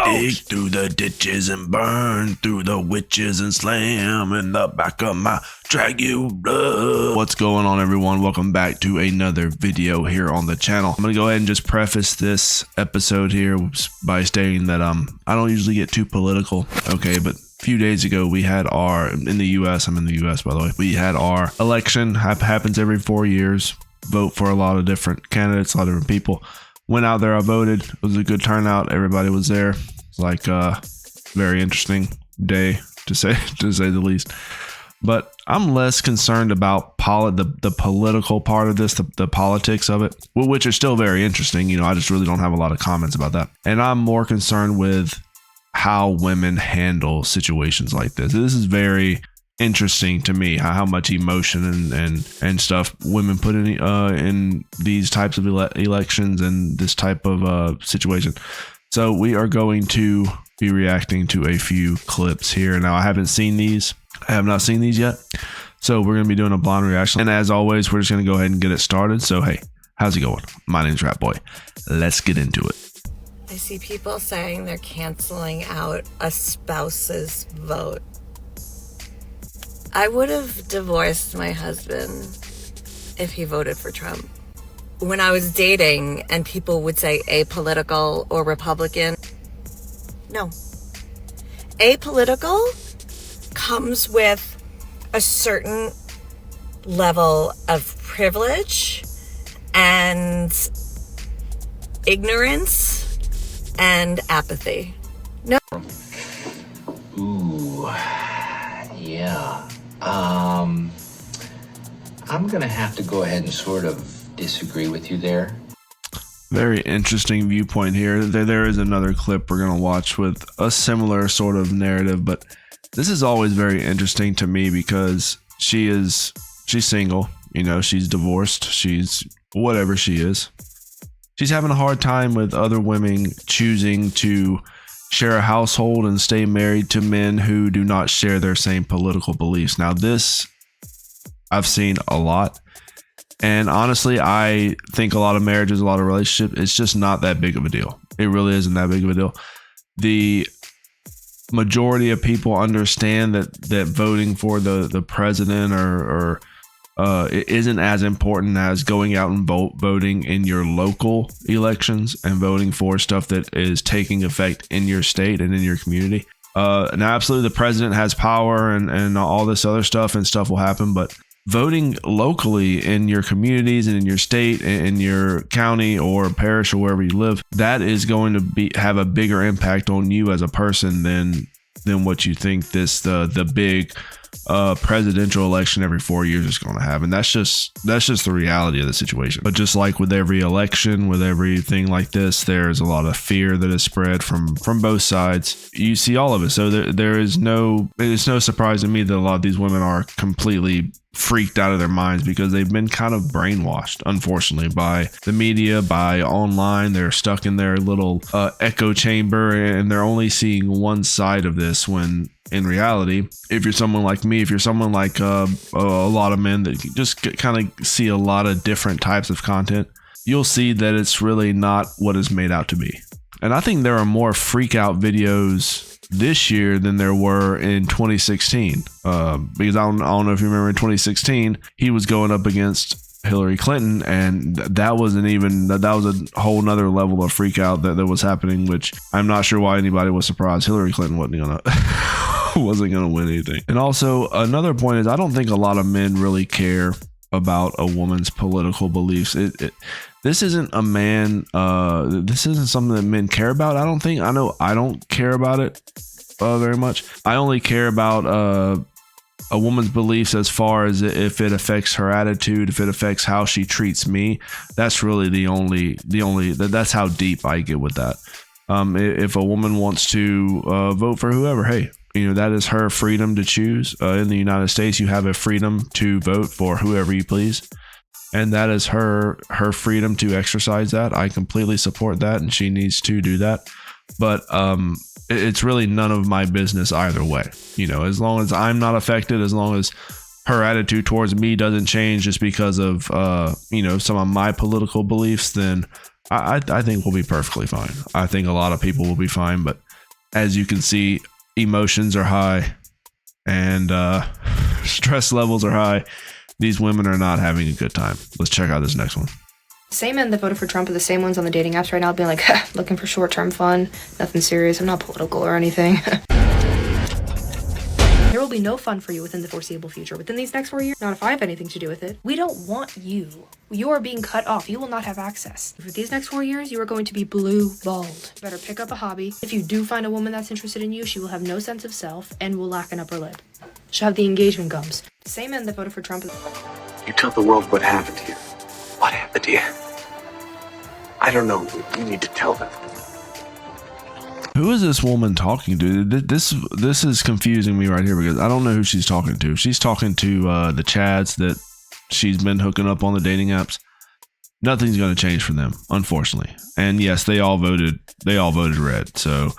Dig through the ditches and burn through the witches and slam in the back of my Dragula. What's going on, everyone? Welcome back to another video here on the channel. I'm gonna go ahead and just preface this episode here by stating that I don't usually get too political, okay, but a few days ago we had our, in the US, I'm in the US by the way, we had our election. Happens every 4 years. Vote for a lot of different candidates, a lot of different people. Went out there, I voted. It was a good turnout. Everybody was there. It's like a very interesting day to say the least. But I'm less concerned about the political part of this, the politics of it, which are still very interesting. You know, I just really don't have a lot of comments about that. And I'm more concerned with how women handle situations like this. This is very interesting to me, how much emotion and stuff women put in these types of elections and this type of situation. So we are going to be reacting to a few clips here. Now, I have not seen these yet, so we're going to be doing a blind reaction. And as always, we're just going to go ahead and get it started. So hey, how's it going? My name's Rat Boy. Let's get into it. I see people saying they're canceling out a spouse's vote. I would have divorced my husband if he voted for Trump. When I was dating and people would say apolitical or Republican, no. Apolitical comes with a certain level of privilege and ignorance and apathy. No. Ooh, yeah. I'm gonna have to go ahead and sort of disagree with you there. Very interesting viewpoint here. There is another clip we're gonna watch with a similar sort of narrative, but this is always very interesting to me because she's single, you know, she's divorced, she's whatever she is. She's having a hard time with other women choosing to share a household and stay married to men who do not share their same political beliefs. Now, this I've seen a lot. And honestly, I think a lot of marriages, a lot of relationships, it's just not that big of a deal. It really isn't that big of a deal. The majority of people understand that voting for the president or it isn't as important as going out and voting in your local elections and voting for stuff that is taking effect in your state and in your community. Now, absolutely, the president has power and all this other stuff, and stuff will happen, but voting locally in your communities and in your state, in your county or parish or wherever you live, that is going to have a bigger impact on you as a person than what you think the big presidential election every 4 years is going to have. And that's just the reality of the situation. But just like with every election, with everything like this, there's a lot of fear that is spread from both sides. You see all of it. So it's no surprise to me that a lot of these women are completely freaked out of their minds because they've been kind of brainwashed, unfortunately, by the media, by online. They're stuck in their little echo chamber, and they're only seeing one side of this, when in reality, if you're someone like me, if you're someone like a lot of men that just kind of see a lot of different types of content, you'll see that it's really not what it's made out to be. And I think there are more freak out videos this year than there were in 2016, because I don't know if you remember, in 2016 he was going up against Hillary Clinton, and that was a whole nother level of freak out that was happening, which I'm not sure why anybody was surprised. Hillary Clinton wasn't gonna win anything. And also, another point is, I don't think a lot of men really care about a woman's political beliefs. This isn't a man. This isn't something that men care about. I don't think. I know I don't care about it very much. I only care about a woman's beliefs as far as if it affects her attitude, if it affects how she treats me. That's really the only. That's how deep I get with that. If a woman wants to vote for whoever, hey, that is her freedom to choose. In the United States, you have a freedom to vote for whoever you please. And that is her freedom to exercise that. I completely support that, and she needs to do that. But it's really none of my business either way. As long as I'm not affected, as long as her attitude towards me doesn't change just because of some of my political beliefs, then I think we'll be perfectly fine. I think a lot of people will be fine. But as you can see, emotions are high and stress levels are high. These women are not having a good time. Let's check out this next one. Same men that voted for Trump are the same ones on the dating apps right now being like, looking for short-term fun, nothing serious, I'm not political or anything. There will be no fun for you within the foreseeable future. Within these next 4 years, not if I have anything to do with it. We don't want you. You are being cut off. You will not have access. For these next 4 years, you are going to be blue-balled. Better pick up a hobby. If you do find a woman that's interested in you, she will have no sense of self and will lack an upper lip. She'll have the engagement gums. Same men that voted for Trump. You tell the world what happened to you. What happened to you? I don't know. You need to tell them. Who is this woman talking to? This is confusing me right here because I don't know who she's talking to. She's talking to the Chads that she's been hooking up on the dating apps. Nothing's going to change for them, unfortunately. And yes, they all voted red. So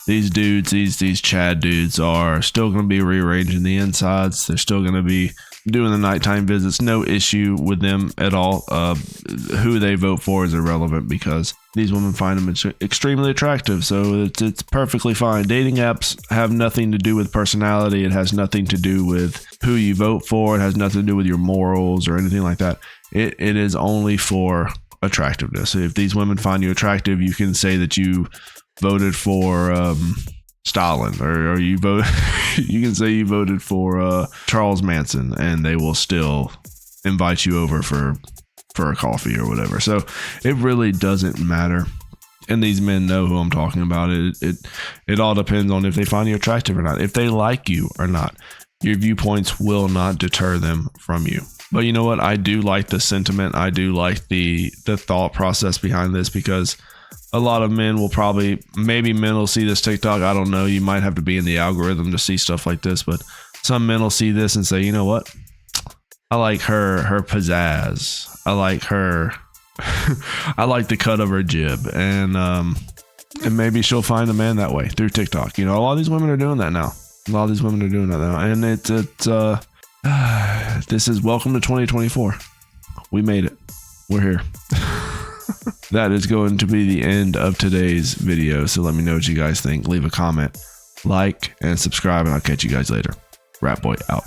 these dudes, these Chad dudes are still going to be rearranging the insides. They're still going to be doing the nighttime visits. No issue with them at all. Who they vote for is irrelevant because these women find them extremely attractive. So it's perfectly fine. Dating apps have nothing to do with personality. It has nothing to do with who you vote for. It has nothing to do with your morals or anything like that. It is only for attractiveness. So if these women find you attractive, you can say that you voted for Stalin, or you can say you voted for Charles Manson, and they will still invite you over for a coffee or whatever. So it really doesn't matter. And these men know who I'm talking about. It all depends on if they find you attractive or not, if they like you or not. Your viewpoints will not deter them from you. But you know what? I do like the sentiment. I do like the thought process behind this, because a lot of men will maybe men will see this TikTok. I don't know. You might have to be in the algorithm to see stuff like this, but some men will see this and say, you know what? I like her pizzazz. I like her. I like the cut of her jib. And maybe she'll find a man that way through TikTok. A lot of these women are doing that now. And this is welcome to 2024. We made it. We're here. That is going to be the end of today's video. So let me know what you guys think. Leave a comment like, and subscribe, and I'll catch you guys later. Rat Boy out.